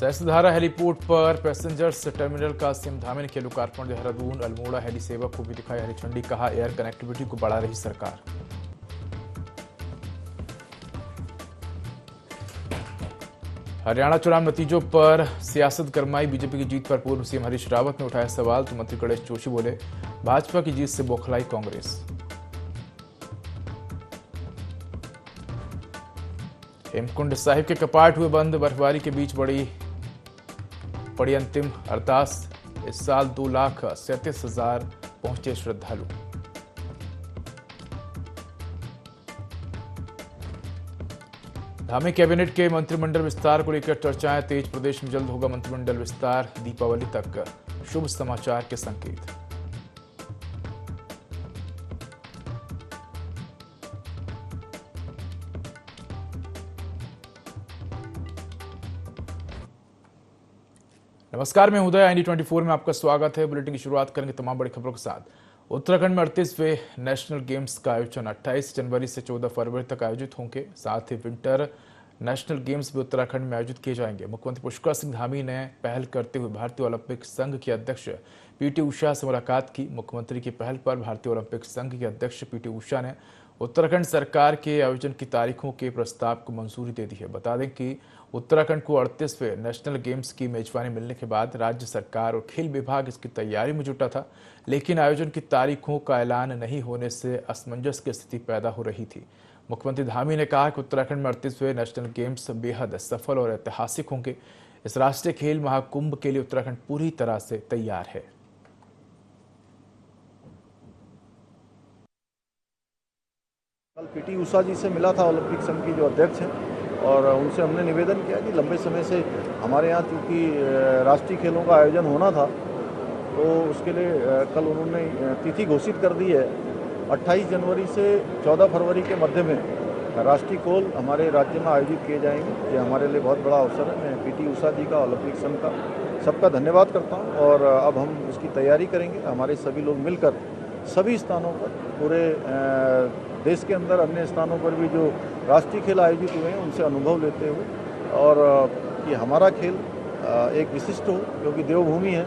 Sahastradhara heliport पर passengers terminal का CM Dhami ने किया लोकार्पण। देहरादून अल्मोड़ा हेली सेवा को भी दिखाई हरी झंडी। कहा एयर कनेक्टिविटी को बढ़ा रही सरकार। हरियाणा चुनाव नतीजों पर सियासत गरमाई। बीजेपी की जीत पर पूर्व सीएम हरीश रावत ने उठाया सवाल तो मंत्री गणेश जोशी बोले भाजपा की जीत से बौखलाई कांग्रेस। हेमकुंड साहिब के कपाट हुए बंद। बर्फबारी के बीच पड़ी अंतिम अरदास। इस साल 2,37,000 पहुंचे श्रद्धालु। धामी कैबिनेट के मंत्रिमंडल विस्तार को लेकर चर्चाएं तेज। प्रदेश में जल्द होगा मंत्रिमंडल विस्तार। दीपावली तक शुभ समाचार के संकेत। नमस्कार, मैं उदय IND24 में आपका स्वागत है। बुलेटिन की शुरुआत करेंगे तमाम बड़ी खबरों के साथ। उत्तराखंड में 38वें नेशनल गेम्स का आयोजन 28 जनवरी से 14 फरवरी तक आयोजित होंगे। साथ ही विंटर नेशनल गेम्स भी उत्तराखंड में आयोजित किए जाएंगे। मुख्यमंत्री पुष्कर सिंह धामी ने पहल करते हुए भारतीय ओलंपिक संघ के अध्यक्ष PT उषा से मुलाकात की। मुख्यमंत्री की पहल पर भारतीय ओलंपिक संघ के अध्यक्ष PT उषा ने उत्तराखंड सरकार के आयोजन की तारीखों के प्रस्ताव को मंजूरी दे दी है। बता दें कि उत्तराखंड को 38वें नेशनल गेम्स की मेजबानी मिलने के बाद राज्य सरकार और खेल विभाग इसकी तैयारी में जुटा था, लेकिन आयोजन की तारीखों का ऐलान नहीं होने से असमंजस की स्थिति पैदा हो रही थी। मुख्यमंत्री धामी ने कहा कि उत्तराखंड में 38वें नेशनल गेम्स बेहद सफल और ऐतिहासिक होंगे। इस राष्ट्रीय खेल महाकुंभ के लिए उत्तराखंड पूरी तरह से तैयार है। कल PT उषा जी से मिला था, ओलंपिक संघ की जो अध्यक्ष हैं, और उनसे हमने निवेदन किया कि लंबे समय से हमारे यहाँ चूँकि राष्ट्रीय खेलों का आयोजन होना था, तो उसके लिए कल उन्होंने तिथि घोषित कर दी है। 28 जनवरी से 14 फरवरी के मध्य में राष्ट्रीय खेल हमारे राज्य में आयोजित किए जाएंगे। ये हमारे लिए बहुत बड़ा अवसर है। मैं PT उषा जी का, ओलंपिक संघ का सबका धन्यवाद करता हूँ। और अब हम इसकी तैयारी करेंगे। हमारे सभी लोग मिलकर सभी स्थानों पर, पूरे देश के अंदर अन्य स्थानों पर भी जो राष्ट्रीय खेल आयोजित हुए हैं उनसे अनुभव लेते हुए, और कि हमारा खेल एक विशिष्ट हो, क्योंकि देवभूमि है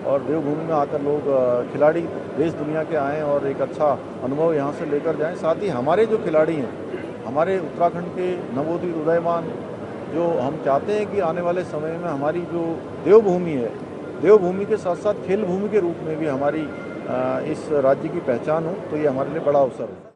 और देवभूमि में आकर लोग खिलाड़ी देश दुनिया के आएँ और एक अच्छा अनुभव यहाँ से लेकर जाएं। साथ ही हमारे जो खिलाड़ी हैं, हमारे उत्तराखंड के नवोदित उदयमान, जो हम चाहते हैं कि आने वाले समय में हमारी जो देवभूमि है, देवभूमि के साथ साथ खेल भूमि के रूप में भी हमारी इस राज्य की पहचान हो, तो ये हमारे लिए बड़ा अवसर है।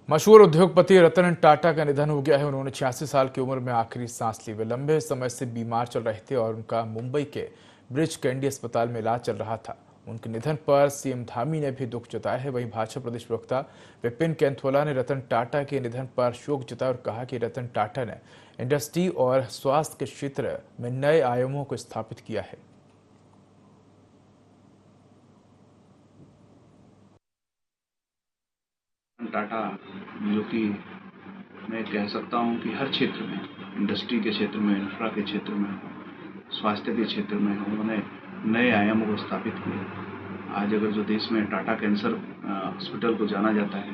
मशहूर उद्योगपति रतन टाटा का निधन हो गया है। उन्होंने 86 साल की उम्र में आखिरी सांस ली। वे लंबे समय से बीमार चल रहे थे और उनका मुंबई के ब्रिच कैंडी अस्पताल में इलाज चल रहा था। उनके निधन पर सीएम धामी ने भी दुख जताया है। वहीं भाजपा प्रदेश प्रवक्ता विपिन कैंथोला ने रतन टाटा के निधन पर शोक जताया और कहा कि रतन टाटा ने इंडस्ट्री और स्वास्थ्य के क्षेत्र में नए आयामों को स्थापित किया है। टाटा, जो कि मैं कह सकता हूं कि हर क्षेत्र में, इंडस्ट्री के क्षेत्र में, इंफ्रा के क्षेत्र में, स्वास्थ्य के क्षेत्र में उन्होंने नए आयामों को स्थापित किए। आज अगर जो देश में टाटा कैंसर हॉस्पिटल को जाना जाता है,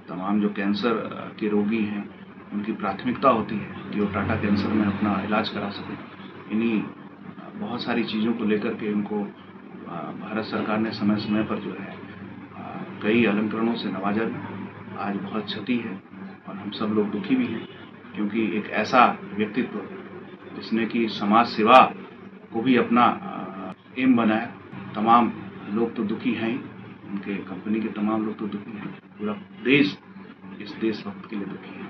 तमाम जो कैंसर के रोगी हैं उनकी प्राथमिकता होती है कि वो टाटा कैंसर में अपना इलाज करा सकें। इन्हीं बहुत सारी चीज़ों को लेकर के उनको भारत सरकार ने समय समय पर जो है कई अलंकरणों से नवाजा भी। आज बहुत क्षति है और हम सब लोग दुखी भी हैं, क्योंकि एक ऐसा व्यक्तित्व जिसने कि समाज सेवा को भी अपना एम बनाया। तमाम लोग तो दुखी हैं ही, उनके कंपनी के तमाम लोग तो दुखी हैं, पूरा देश इस देशभक्त के लिए दुखी है।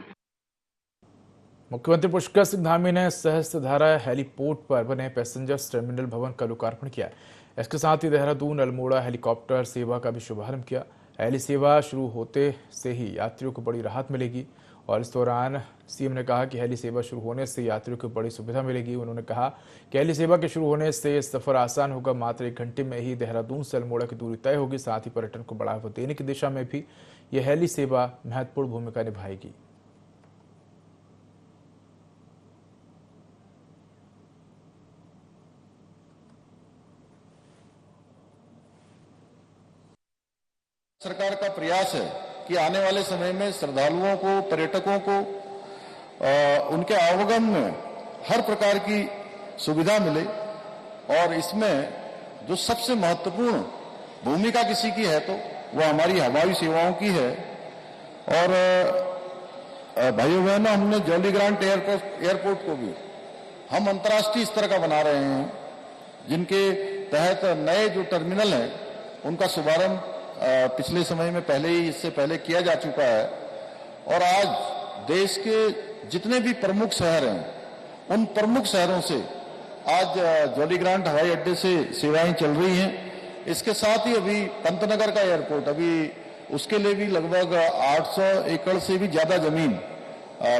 मुख्यमंत्री पुष्कर सिंह धामी ने सहस्त्रधारा हेलीपोर्ट पर बने पैसेंजर्स टर्मिनल भवन का लोकार्पण किया। इसके साथ ही देहरादून अल्मोड़ा हेलीकॉप्टर सेवा का भी शुभारंभ किया। हेली सेवा शुरू होते से ही यात्रियों को बड़ी राहत मिलेगी और इस दौरान सीएम ने कहा कि हेली सेवा शुरू होने से यात्रियों को बड़ी सुविधा मिलेगी। उन्होंने कहा कि हेली सेवा के शुरू होने से सफर आसान होगा। मात्र 1 घंटे में ही देहरादून से अल्मोड़ा की दूरी तय होगी। साथ ही पर्यटन को बढ़ावा देने की दिशा में भी यह हेली सेवा महत्वपूर्ण भूमिका निभाएगी। सरकार का प्रयास है कि आने वाले समय में श्रद्धालुओं को, पर्यटकों को उनके आवागमन में हर प्रकार की सुविधा मिले। और इसमें जो सबसे महत्वपूर्ण भूमिका किसी की है तो वह हमारी हवाई सेवाओं की है। और भाइयों बहनों, हमने जॉली ग्रांट एयरपोर्ट को भी हम अंतर्राष्ट्रीय स्तर का बना रहे हैं, जिनके तहत नए जो टर्मिनल हैं उनका शुभारंभ पिछले समय में इससे पहले किया जा चुका है। और आज देश के जितने भी प्रमुख शहर हैं उन प्रमुख शहरों से आज जॉली ग्रांट हवाई अड्डे से सेवाएं चल रही हैं। इसके साथ ही अभी पंतनगर का एयरपोर्ट, अभी उसके लिए भी लगभग 800 एकड़ से भी ज्यादा जमीन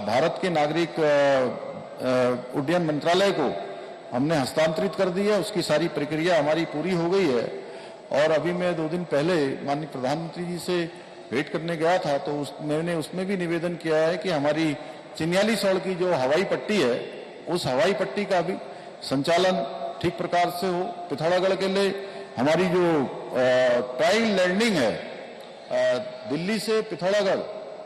भारत के नागरिक उड्डयन मंत्रालय को हमने हस्तांतरित कर दी है। उसकी सारी प्रक्रिया हमारी पूरी हो गई है। और अभी मैं 2 दिन पहले माननीय प्रधानमंत्री जी से भेंट करने गया था, तो मैंने उसमें भी निवेदन किया है कि हमारी चिन्याली सड़ की जो हवाई पट्टी है, उस हवाई पट्टी का भी संचालन ठीक प्रकार से हो। पिथौरागढ़ के लिए हमारी जो ट्रायल लैंडिंग है दिल्ली से पिथौरागढ़,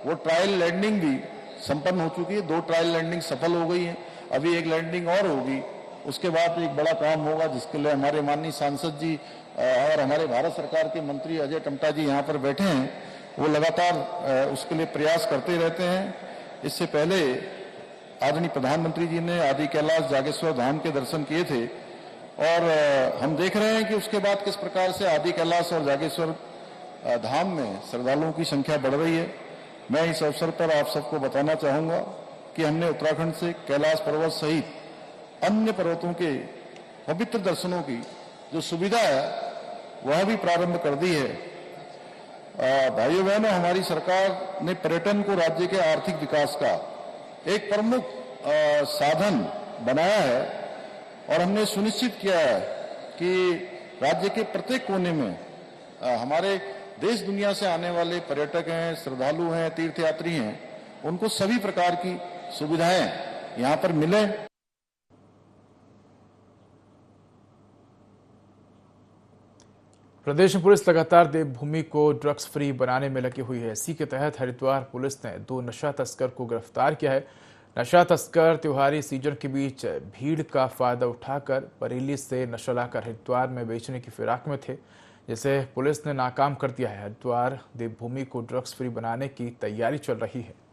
वो ट्रायल लैंडिंग भी संपन्न हो चुकी है। 2 ट्रायल लैंडिंग सफल हो गई है, अभी एक लैंडिंग और होगी। उसके बाद एक बड़ा काम होगा जिसके लिए हमारे माननीय सांसद जी और हमारे भारत सरकार के मंत्री अजय टम्टा जी यहाँ पर बैठे हैं, वो लगातार उसके लिए प्रयास करते रहते हैं। इससे पहले आदरणीय प्रधानमंत्री जी ने आदि कैलाश जागेश्वर धाम के दर्शन किए थे और हम देख रहे हैं कि उसके बाद किस प्रकार से आदि कैलाश और जागेश्वर धाम में श्रद्धालुओं की संख्या बढ़ रही है। मैं इस अवसर पर आप सबको बताना चाहूंगा कि हमने उत्तराखंड से कैलाश पर्वत सहित अन्य पर्वतों के पवित्र दर्शनों की जो सुविधा है वह भी प्रारंभ कर दी है। भाइयों बहनों, हमारी सरकार ने पर्यटन को राज्य के आर्थिक विकास का एक प्रमुख साधन बनाया है और हमने सुनिश्चित किया है कि राज्य के प्रत्येक कोने में हमारे देश दुनिया से आने वाले पर्यटक हैं, श्रद्धालु हैं, तीर्थयात्री हैं, उनको सभी प्रकार की सुविधाएं यहाँ पर मिले। प्रदेश में पुलिस लगातार देवभूमि को ड्रग्स फ्री बनाने में लगी हुई है। इसी के तहत हरिद्वार पुलिस ने 2 नशा तस्कर को गिरफ्तार किया है। नशा तस्कर त्योहारी सीजन के बीच भीड़ का फायदा उठाकर बरेली से नशा लाकर हरिद्वार में बेचने की फिराक में थे, जिसे पुलिस ने नाकाम कर दिया है। हरिद्वार देवभूमि को ड्रग्स फ्री बनाने की तैयारी चल रही है।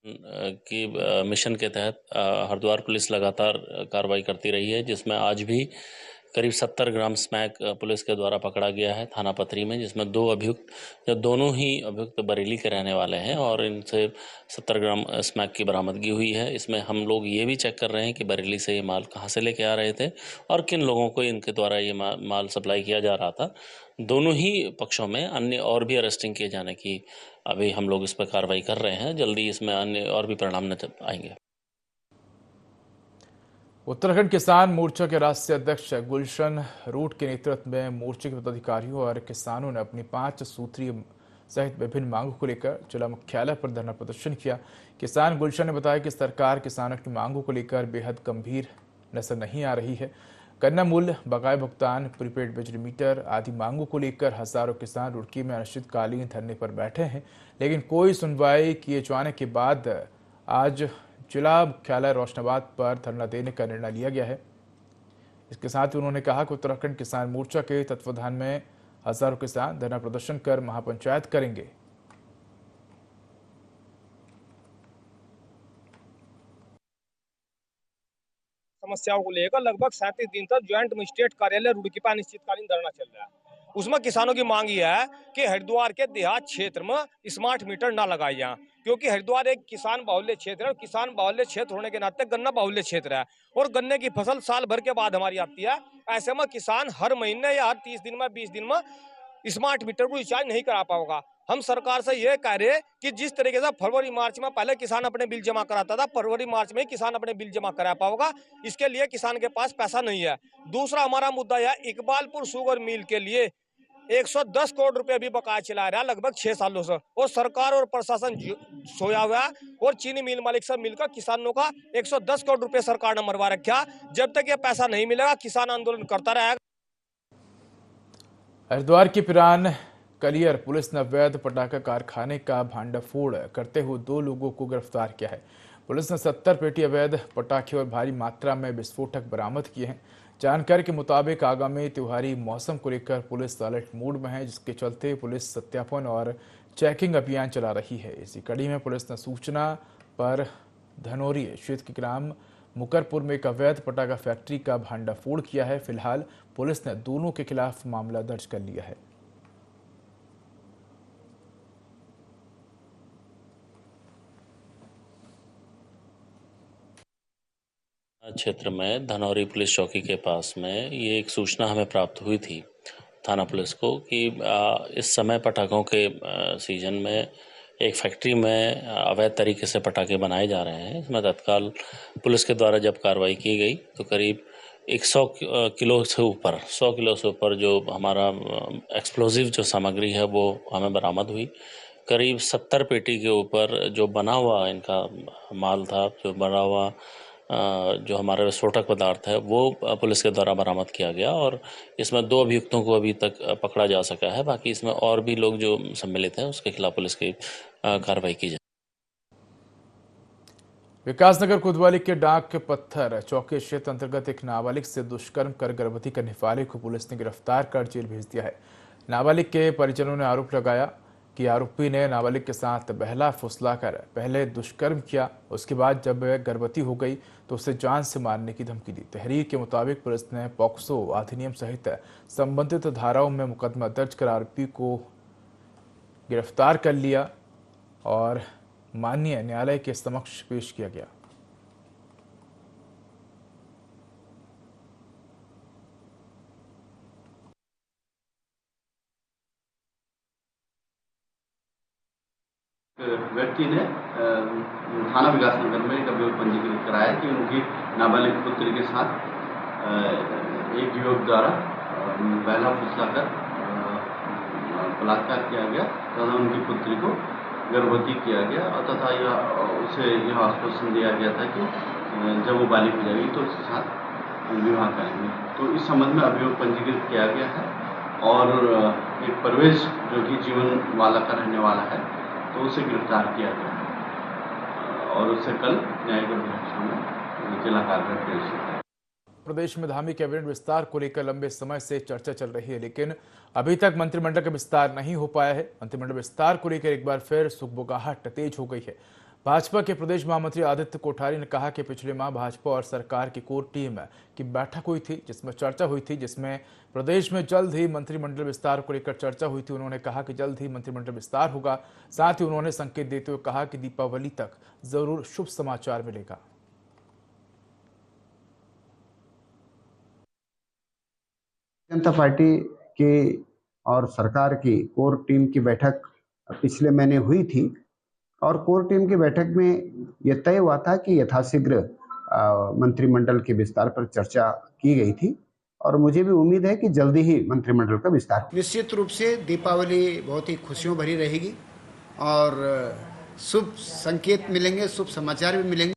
की मिशन के तहत हरिद्वार पुलिस लगातार कार्रवाई करती रही है, जिसमें आज भी करीब 70 ग्राम स्मैक पुलिस के द्वारा पकड़ा गया है थाना पथरी में, जिसमें 2 अभियुक्त, जो दोनों ही अभियुक्त बरेली के रहने वाले हैं और इनसे 70 ग्राम स्मैक की बरामदगी हुई है। इसमें हम लोग ये भी चेक कर रहे हैं कि बरेली से ये माल कहाँ से लेके आ रहे थे और किन लोगों को इनके द्वारा ये माल सप्लाई किया जा रहा था। दोनों ही पक्षों में अन्य और भी अरेस्टिंग किए जाने की अभी हम लोग इस पर कार्रवाई कर रहे हैं। जल्दी इसमें अन्य और भी परिणाम नजर आएंगे। उत्तराखंड किसान मोर्चा के राष्ट्रीय अध्यक्ष गुलशन रूट के नेतृत्व में मोर्चे के पदाधिकारियों और किसानों ने अपनी 5 सूत्रीय सहित विभिन्न मांगों को लेकर जिला मुख्यालय पर धरना प्रदर्शन किया। किसान गुलशन ने बताया कि सरकार किसानों की मांगों को लेकर बेहद गंभीर नजर नहीं आ रही है। गन्ना मूल्य, बकाया भुगतान, प्रीपेड बिजली मीटर आदि मांगों को लेकर हजारों किसान रुड़की में अनिश्चितकालीन धरने पर बैठे हैं, लेकिन कोई सुनवाई किए जाने के बाद आज जिला मुख्यालय रोशनाबाद पर धरना देने का निर्णय लिया गया है। इसके साथ ही उन्होंने कहा कि उत्तराखंड किसान मोर्चा के तत्वाधान में हजारों किसान धरना प्रदर्शन कर महापंचायत करेंगे। समस्याओं को लेकर लगभग 37 दिन तक ज्वाइंट मजिस्ट्रेट कार्यालय रुड़की पर अनिश्चितकालीन धरना चल रहा है। उसमें किसानों की मांग यह है कि हरिद्वार के देहात क्षेत्र में स्मार्ट मीटर ना लगाए जाए, क्योंकि हरिद्वार एक किसान बाहुल्य क्षेत्र है और किसान बाहुल्य क्षेत्र होने के नाते गन्ना बाहुल्य क्षेत्र है और गन्ने की फसल साल भर के बाद हमारी आती है। ऐसे में किसान हर महीने या हर 30 दिन में 20 दिन में स्मार्ट मीटर को रिचार्ज नहीं करा पाएगा। हम सरकार से ये कह रहे हैं कि जिस तरीके से फरवरी मार्च में पहले किसान अपने बिल जमा कराता था, फरवरी मार्च में किसान अपने बिल जमा करा पाएगा, इसके लिए किसान के पास पैसा नहीं है। दूसरा हमारा मुद्दा है इकबालपुर शुगर मिल के लिए 110 करोड़ रुपए भी बकाया चला रहा है लगभग 6 सालों से, और सरकार और प्रशासन सोया हुआ है और चीनी मिल मालिक सब मिलकर किसानों का 110 करोड़ रुपए सरकार ने मरवा रखा। जब तक ये पैसा नहीं मिलेगा किसान आंदोलन करता रहेगा। हरिद्वार की पिरान कलियर पुलिस ने अवैध पटाखा कारखाने का भांडाफोड़ करते हुए 2 लोगों को गिरफ्तार किया है। पुलिस ने 70 पेटी अवैध पटाखे और भारी मात्रा में विस्फोटक बरामद किए हैं। जानकारी के मुताबिक आगामी त्योहारी मौसम को लेकर पुलिस अलर्ट मोड में है, जिसके चलते पुलिस सत्यापन और चेकिंग अभियान चला रही है। इसी कड़ी में पुलिस ने सूचना पर धनौरी क्षेत्र के ग्राम मुकरपुर में एक अवैध पटाखा फैक्ट्री का भांडाफोड़ किया है। फिलहाल पुलिस ने दोनों के खिलाफ मामला दर्ज कर लिया है। क्षेत्र में धनौरी पुलिस चौकी के पास में ये एक सूचना हमें प्राप्त हुई थी थाना पुलिस को कि इस समय पटाखों के सीजन में एक फैक्ट्री में अवैध तरीके से पटाखे बनाए जा रहे हैं। इसमें तत्काल पुलिस के द्वारा जब कार्रवाई की गई तो करीब 100 किलो से ऊपर 100 किलो से ऊपर जो हमारा एक्सप्लोजिव जो सामग्री है वो हमें बरामद हुई। करीब 70 पेटी के ऊपर जो बना हुआ इनका माल था, जो बना हुआ जो हमारा विस्फोटक पदार्थ है वो पुलिस के द्वारा बरामद किया गया और इसमें 2 अभियुक्तों को अभी तक पकड़ा जा सका है। बाकी इसमें और भी लोग जो सम्मिलित हैं उसके खिलाफ पुलिस की कार्रवाई की जाए। विकासनगर कोतवाली के डाक के पत्थर चौकी क्षेत्र अंतर्गत एक नाबालिग से दुष्कर्म कर गर्भवती करने वाले को पुलिस ने गिरफ्तार कर जेल भेज दिया है। नाबालिग के परिजनों ने आरोप लगाया कि आरोपी ने नाबालिग के साथ बहला फुसलाकर पहले दुष्कर्म किया, उसके बाद जब वह गर्भवती हो गई तो उसे जान से मारने की धमकी दी। तहरीर के मुताबिक पुलिस ने पॉक्सो अधिनियम सहित संबंधित धाराओं में मुकदमा दर्ज कर आरोपी को गिरफ्तार कर लिया और माननीय न्यायालय के समक्ष पेश किया गया। व्यक्ति ने थाना विकासनगर में एक अभियोग पंजीकृत कराया कि उनकी नाबालिग पुत्री के साथ एक युवक द्वारा पहला फुसलाकर बलात्कार किया गया तथा उनकी पुत्री को गर्भवती किया गया और तथा उसे यह आश्वासन दिया गया था कि जब वो बालिग हो जाएगी तो उसके साथ विवाह करेंगे। तो इस संबंध में अभियोग पंजीकृत किया गया है और एक परवेश जो कि जीवन वाला का रहने वाला है तो उसे गिरफ्तार किया गया और उसे कल न्यायिक अभिरक्षा में जिला कारागार पेश किया। प्रदेश में धामी कैबिनेट विस्तार को लेकर लंबे समय से चर्चा चल रही है, लेकिन अभी तक मंत्रिमंडल का विस्तार नहीं हो पाया है। मंत्रिमंडल विस्तार को लेकर एक बार फिर सुगबुगाहट तेज हो गई है। भाजपा के प्रदेश महामंत्री आदित्य कोठारी ने कहा कि पिछले माह भाजपा और सरकार की कोर टीम की बैठक हुई थी, जिसमें चर्चा हुई थी, जिसमें प्रदेश में जल्द ही मंत्रिमंडल विस्तार को लेकर चर्चा हुई थी। उन्होंने कहा कि जल्द ही मंत्रिमंडल विस्तार होगा। साथ ही उन्होंने संकेत देते हुए कहा कि दीपावली तक जरूर शुभ समाचार मिलेगा। जनता पार्टी की और सरकार की कोर टीम की बैठक पिछले महीने हुई थी और कोर टीम की बैठक में यह तय हुआ था कि यथाशीघ्र मंत्रिमंडल के विस्तार पर चर्चा की गई थी और मुझे भी उम्मीद है कि जल्दी ही मंत्रिमंडल का विस्तार। निश्चित रूप से दीपावली बहुत ही खुशियों भरी रहेगी और शुभ संकेत मिलेंगे, शुभ समाचार भी मिलेंगे।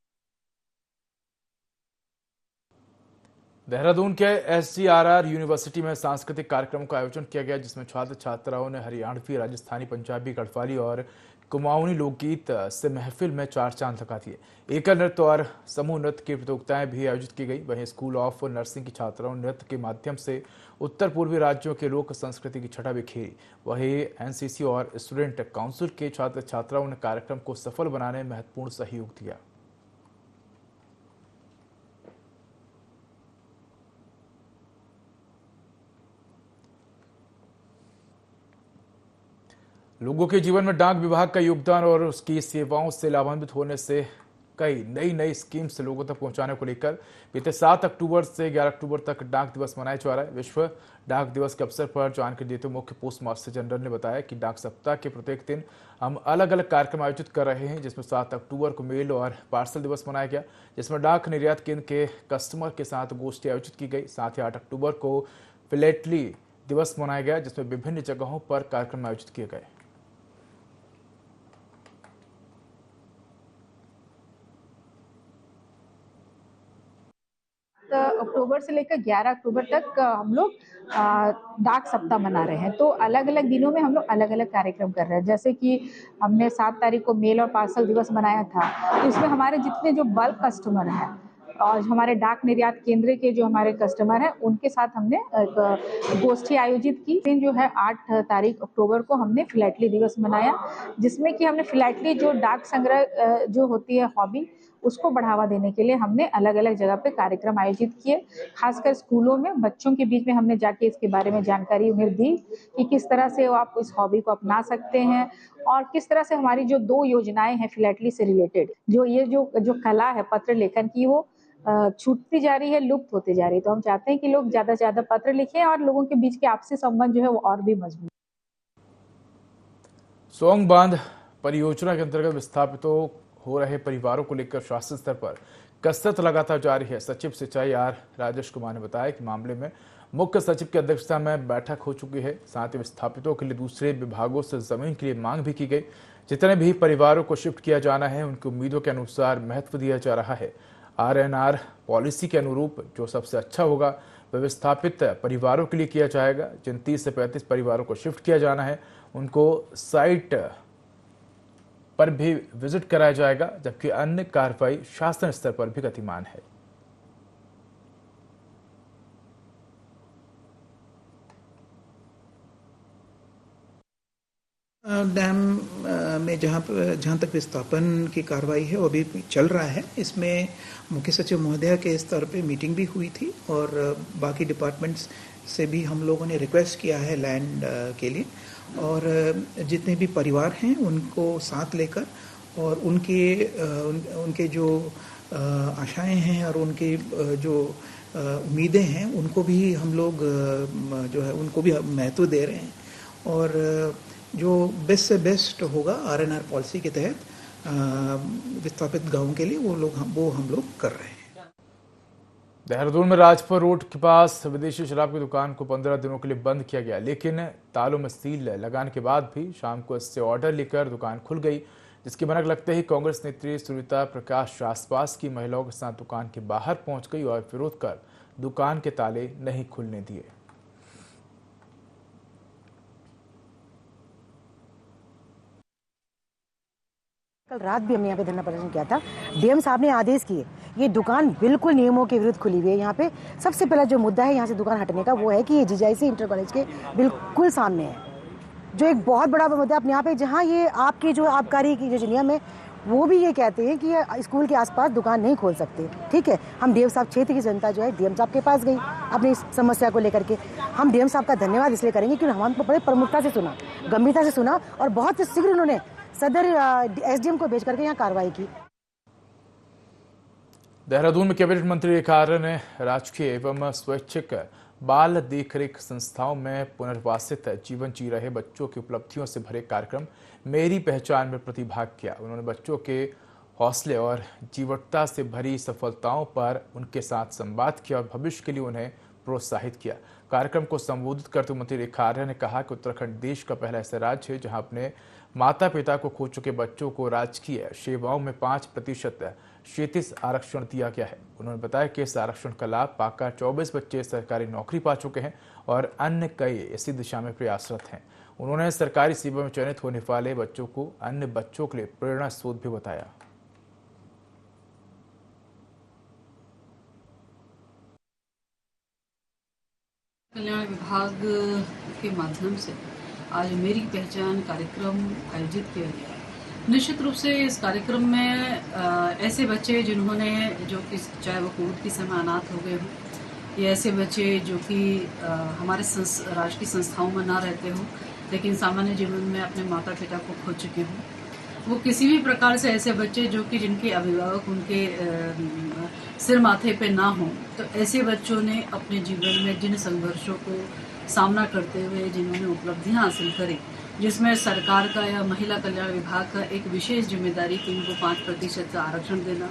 देहरादून के SGRR यूनिवर्सिटी में सांस्कृतिक कार्यक्रम का आयोजन किया गया, जिसमें छात्र छात्राओं ने हरियाणवी, राजस्थानी, पंजाबी, गढ़वाली और कुमाऊनी लोकगीत से महफिल में 4 चांद लगा दिए। एकल नृत्य और समूह नृत्य की प्रतियोगिताएं भी आयोजित की गई। वहीं स्कूल ऑफ नर्सिंग की छात्राओं ने नृत्य के माध्यम से उत्तर पूर्वी राज्यों के लोक संस्कृति की छटा बिखेरी। वहीं NCC और स्टूडेंट काउंसिल के छात्र छात्राओं ने कार्यक्रम को सफल बनाने में महत्वपूर्ण सहयोग दिया। लोगों के जीवन में डाक विभाग का योगदान और उसकी सेवाओं से लाभान्वित होने से कई नई स्कीम्स लोगों तक पहुंचाने को लेकर बीते 7 अक्टूबर से 11 अक्टूबर तक डाक दिवस मनाया जा रहा है। विश्व डाक दिवस के अवसर पर जानकारी देते हुए मुख्य पोस्ट मास्टर जनरल ने बताया कि डाक सप्ताह के प्रत्येक दिन हम अलग अलग कार्यक्रम आयोजित कर रहे हैं, जिसमें 7 अक्टूबर को मेल और पार्सल दिवस मनाया गया, जिसमें डाक निर्यात केंद्र के कस्टमर के साथ गोष्ठी आयोजित की गई। साथ ही 8 अक्टूबर को फिलेटली दिवस मनाया गया, जिसमें विभिन्न जगहों पर कार्यक्रम आयोजित किए गए। अक्टूबर अक्टूबर से लेकर 11 अक्टूबर तक हम लोग डाक सप्ताह मना रहे हैं। तो अलग अलग दिनों में हम लोग अलग अलग कार्यक्रम कर रहे हैं। जैसे कि हमने 7 तारीख को मेल और पार्सल दिवस मनाया था, तो इसमें हमारे जितने जो बल्क कस्टमर हैं और हमारे डाक निर्यात केंद्र के जो हमारे कस्टमर हैं, उनके साथ हमने एक गोष्ठी आयोजित की। दिन जो है 8 तारीख अक्टूबर को हमने फिलैटली दिवस मनाया, जिसमें कि हमने फिलैटली जो डाक संग्रह जो होती है हॉबी, उसको बढ़ावा देने के लिए हमने अलग अलग जगह पे कार्यक्रम आयोजित किए। खासकर स्कूलों में बच्चों के बीच में हमने जाके इसके बारे में जानकारी उन्हें दी कि किस तरह से आप इस हॉबी को अपना सकते हैं और किस तरह से हमारी जो 2 योजनाएं हैं फिलैटली से रिलेटेड, जो कला है पत्र लेखन की, वो छूटती जा रही है, लुप्त होती जा रही है। तो हम चाहते हैं कि लोग ज्यादा से ज्यादा पत्र लिखें और लोगों के बीच के आपसी संबंध जो है वो और भी मजबूत। सोंग बांध परियोजना के अंतर्गत विस्थापितों हो रहे परिवारों को लेकर शासन स्तर पर कसरत लगातार जारी है। सचिव सिंचाई आर राजेश कुमार ने बताया कि मामले में मुख्य सचिव की अध्यक्षता में बैठक हो चुकी है। साथ ही विस्थापितों के लिए दूसरे विभागों से जमीन के लिए मांग भी की गई। जितने भी परिवारों को शिफ्ट किया जाना है, उनकी उम्मीदों के अनुसार महत्व दिया जा रहा है। आरएनआर पॉलिसी के अनुरूप जो सबसे अच्छा होगा वह विस्थापित परिवारों के लिए किया जाएगा। जिन 30 से 35 परिवारों को शिफ्ट किया जाना है, उनको साइट पर भी विजिट कराया जाएगा, जबकि अन्य कार्रवाई शासन स्तर पर भी गतिमान है। डैम में जहाँ तक विस्थापन की कार्रवाई है वो अभी चल रहा है। इसमें मुख्य सचिव महोदया के स्तर पे मीटिंग भी हुई थी और बाकी डिपार्टमेंट्स से भी हम लोगों ने रिक्वेस्ट किया है लैंड के लिए, और जितने भी परिवार हैं उनको साथ लेकर और उनके जो आशाएं हैं और उनकी जो उम्मीदें हैं उनको भी हम लोग जो है उनको भी महत्व दे रहे हैं। और जो बेस्ट से बेस्ट होगा आरएनआर पॉलिसी के तहत विस्थापित गांवों के लिए वो हम लोग कर रहे हैं। देहरादून में राजपुर रोड के पास विदेशी शराब की दुकान को 15 दिनों के लिए बंद किया गया, लेकिन तालों में सील लगाने के बाद भी शाम को इससे ऑर्डर लेकर दुकान खुल गई, जिसकी भनक लगते ही कांग्रेस नेत्री सुनीता प्रकाश आसपास की महिलाओं के साथ दुकान के बाहर पहुंच गई और विरोध कर दुकान के ताले नहीं खुलने दिए। कल रात भी हमने यहाँ पे धरना प्रदर्शन किया था। डीएम साहब ने आदेश किए, ये दुकान बिल्कुल नियमों के विरुद्ध खुली हुई है। यहाँ पे सबसे पहला जो मुद्दा है यहाँ से दुकान हटने का वो है कि ये जीजाईसी इंटर कॉलेज के बिल्कुल सामने है, जो एक बहुत बड़ा मुद्दा है। अपने यहाँ पे जहाँ ये आपके जो आबकारी की जो नियम है वो भी ये कहते हैं कि ये स्कूल के आसपास दुकान नहीं खोल सकते। ठीक है, हम डीएम साहब क्षेत्र की जनता जो है डीएम साहब के पास गई अपनी इस समस्या को लेकर के। हम डीएम साहब का धन्यवाद इसलिए करेंगे क्योंकि हमको बड़े प्रमुखता से सुना, गंभीरता से सुना और बहुत शीघ्र उन्होंने सदर एसडीएम को भेज करके यहाँ कार्रवाई की। देहरादून में कैबिनेट मंत्री रेखा आर्य ने राजकीय एवं स्वैच्छिक बाल देखरेख संस्थाओं में पुनर्वासित जीवन जी रहे बच्चों की उपलब्धियों से भरे कार्यक्रम मेरी पहचान में प्रतिभाग किया। उन्होंने बच्चों के हौसले और जीवटता से भरी सफलताओं पर उनके साथ संवाद किया और भविष्य के लिए उन्हें प्रोत्साहित किया। कार्यक्रम को संबोधित करते हुए मंत्री रेखा आर्य ने कहा कि उत्तराखंड देश का पहला ऐसा राज्य है जहां अपने माता पिता को खो चुके बच्चों को राजकीय सेवाओं में 5% क्षेत्रीय आरक्षण दिया गया है। उन्होंने बताया कि इस आरक्षण का लाभ पाकर 24 बच्चे सरकारी नौकरी पा चुके हैं और अन्य कई इसी दिशा में प्रयासरत हैं। उन्होंने सरकारी सेवा में चयनित होने वाले बच्चों को अन्य बच्चों के लिए प्रेरणा स्रोत भी बताया। कल्याण विभाग के माध्यम से आज मेरी पहचान कार्यक्रम आयोजित किया गया। निश्चित रूप से इस कार्यक्रम में ऐसे बच्चे जिन्होंने जो कि चाहे वो कोविड के समय अनाथ हो गए हों या ऐसे बच्चे जो कि हमारे राष्ट्र की संस्थाओं में ना रहते हों लेकिन सामान्य जीवन में अपने माता पिता को खो चुके हों, वो किसी भी प्रकार से ऐसे बच्चे जो कि जिनके अभिभावक उनके सिर माथे पे ना हो, तो ऐसे बच्चों ने अपने जीवन में जिन संघर्षों को सामना करते हुए जिन्होंने उपलब्धियां हासिल करी, जिसमें सरकार का या महिला कल्याण विभाग का एक विशेष जिम्मेदारी कि उनको 5% का आरक्षण देना।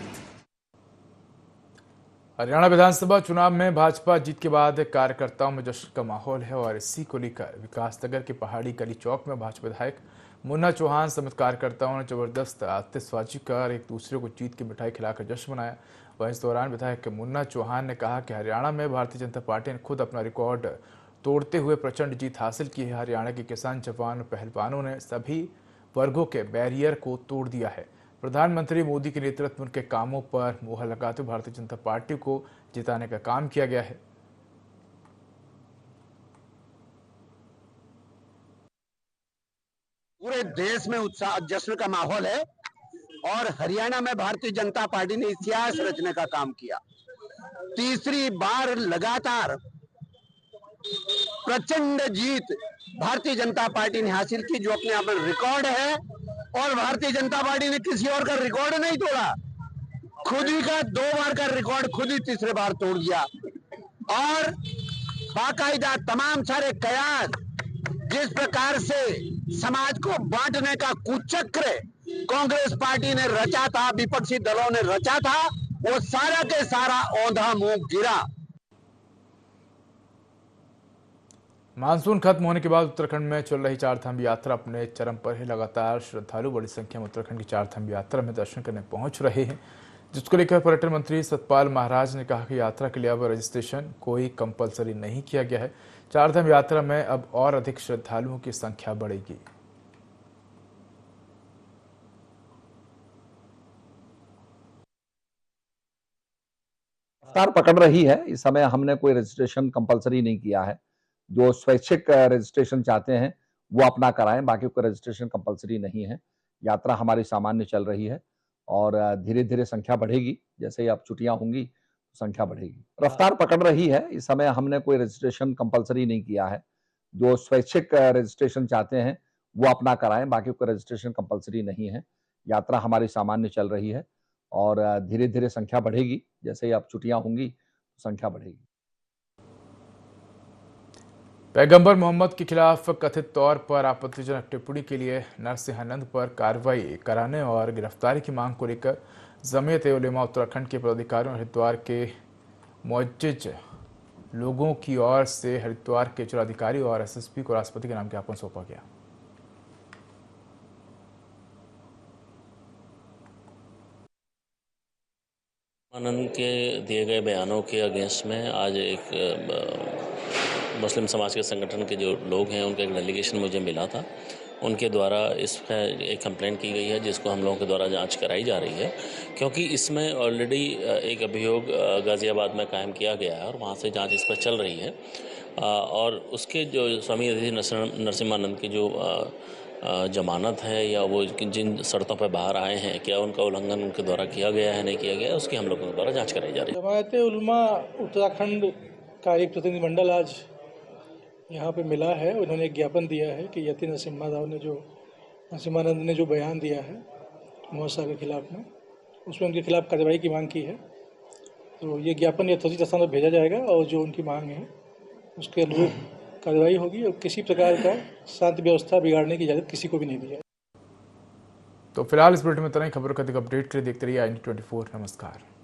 हरियाणा विधानसभा चुनाव में भाजपा जीत के बाद कार्यकर्ताओं में जश्न का माहौल है और इसी को लेकर विकासनगर के पहाड़ी गली चौक में भाजपा विधायक मुन्ना चौहान समेत कार्यकर्ताओं ने जबरदस्त आतिशबाजी कर एक दूसरे को जीत की मिठाई खिलाकर जश्न मनाया। वहीं इस दौरान विधायक मुन्ना चौहान ने कहा कि हरियाणा में भारतीय जनता पार्टी ने खुद अपना रिकॉर्ड तोड़ते हुए प्रचंड जीत हासिल की है। हरियाणा के किसान, जवान, पहलवानों ने सभी वर्गों के बैरियर को तोड़ दिया है। प्रधानमंत्री मोदी के नेतृत्व में उनके कामों पर मुहर लगाते हुए भारतीय जनता पार्टी को जिताने का काम किया गया है। पूरे देश में उत्साह जश्न का माहौल है और हरियाणा में भारतीय जनता पार्टी ने इतिहास रचने का काम किया। तीसरी बार लगातार प्रचंड जीत भारतीय जनता पार्टी ने हासिल की, जो अपने आप में रिकॉर्ड है। और भारतीय जनता पार्टी ने किसी और का रिकॉर्ड नहीं तोड़ा, खुद ही का 2 बार का रिकॉर्ड खुद ही तीसरे बार तोड़ दिया। और बाकायदा तमाम सारे कयास, जिस प्रकार से समाज को बांटने का कुचक्र कांग्रेस पार्टी ने रचा था, विपक्षी दलों ने रचा था, वो सारा के सारा औंधा मुंह गिरा। मानसून खत्म होने के बाद उत्तराखंड में चल रही चारधाम यात्रा अपने चरम पर है। लगातार श्रद्धालु बड़ी संख्या में उत्तराखंड की चारधाम यात्रा में दर्शन करने पहुंच रहे हैं, जिसको लेकर पर्यटन मंत्री सतपाल महाराज ने कहा कि यात्रा के लिए अब रजिस्ट्रेशन कोई कंपलसरी नहीं किया गया है। चारधाम यात्रा में अब और अधिक श्रद्धालुओं की संख्या बढ़ेगी। रफ्तार पकड़ रही है। इस समय हमने कोई रजिस्ट्रेशन कंपलसरी नहीं किया है। जो स्वैच्छिक रजिस्ट्रेशन चाहते हैं वो अपना कराएं, बाकी कोई रजिस्ट्रेशन कंपलसरी नहीं है। यात्रा हमारी सामान्य चल रही है और धीरे धीरे संख्या बढ़ेगी। जैसे ही अब छुट्टियां होंगी तो संख्या बढ़ेगी। रफ्तार पकड़ रही है। इस समय हमने कोई रजिस्ट्रेशन कंपलसरी नहीं किया है। जो स्वैच्छिक रजिस्ट्रेशन चाहते हैं वो अपना कराएं, बाकी कोई रजिस्ट्रेशन कंपलसरी नहीं है। यात्रा हमारी सामान्य चल रही है और धीरे धीरे संख्या बढ़ेगी। जैसे ही अब छुट्टियां होंगी तो संख्या बढ़ेगी। पैगंबर मोहम्मद के खिलाफ कथित तौर पर आपत्तिजनक टिप्पणी के लिए नरसिंहानंद पर कार्रवाई कराने और गिरफ्तारी की मांग को लेकर जमीयत उलेमा उत्तराखंड के पदाधिकारियों और हरिद्वार के मुअज्जिज लोगों की ओर से हरिद्वार के जिलाधिकारी और एसएसपी को राष्ट्रपति के नाम ज्ञापन सौंपा गया। आनंद के दिए गए बयानों के अगेंस्ट में आज एक मुस्लिम समाज के संगठन के जो लोग हैं उनका एक डेलीगेशन मुझे मिला था। उनके द्वारा इस पर एक कंप्लेंट की गई है, जिसको हम लोगों के द्वारा जांच कराई जा रही है, क्योंकि इसमें ऑलरेडी एक अभियोग गाज़ियाबाद में कायम किया गया है और वहाँ से जांच इस पर चल रही है। और उसके जो स्वामी नरसिम्हानंद की जो जमानत है या वो जिन शर्तों पर बाहर आए हैं, क्या उनका उल्लंघन उनके द्वारा किया गया है नहीं किया गया है, उसकी हम लोगों के द्वारा जाँच कराई जा रही है। जमायत उलमा उत्तराखंड का एक प्रतिनिधिमंडल आज यहाँ पे मिला है। उन्होंने एक ज्ञापन दिया है कि यति नरसिम्हानंद ने जो बयान दिया है मोहम्मद साहब के खिलाफ में, उसमें उनके खिलाफ कार्रवाई की मांग की है। तो ये ज्ञापन यथोचित स्थान पर भेजा जाएगा और जो उनकी मांग है उसके अनुरूप कार्रवाई होगी और किसी प्रकार का शांति व्यवस्था बिगाड़ने की इजाज़त किसी को भी नहीं दी जाएगी। तो फिलहाल इस बुलेटिन में इतना ही। खबरों का अधिक अपडेट के लिए देखते रहिए IND24। नमस्कार।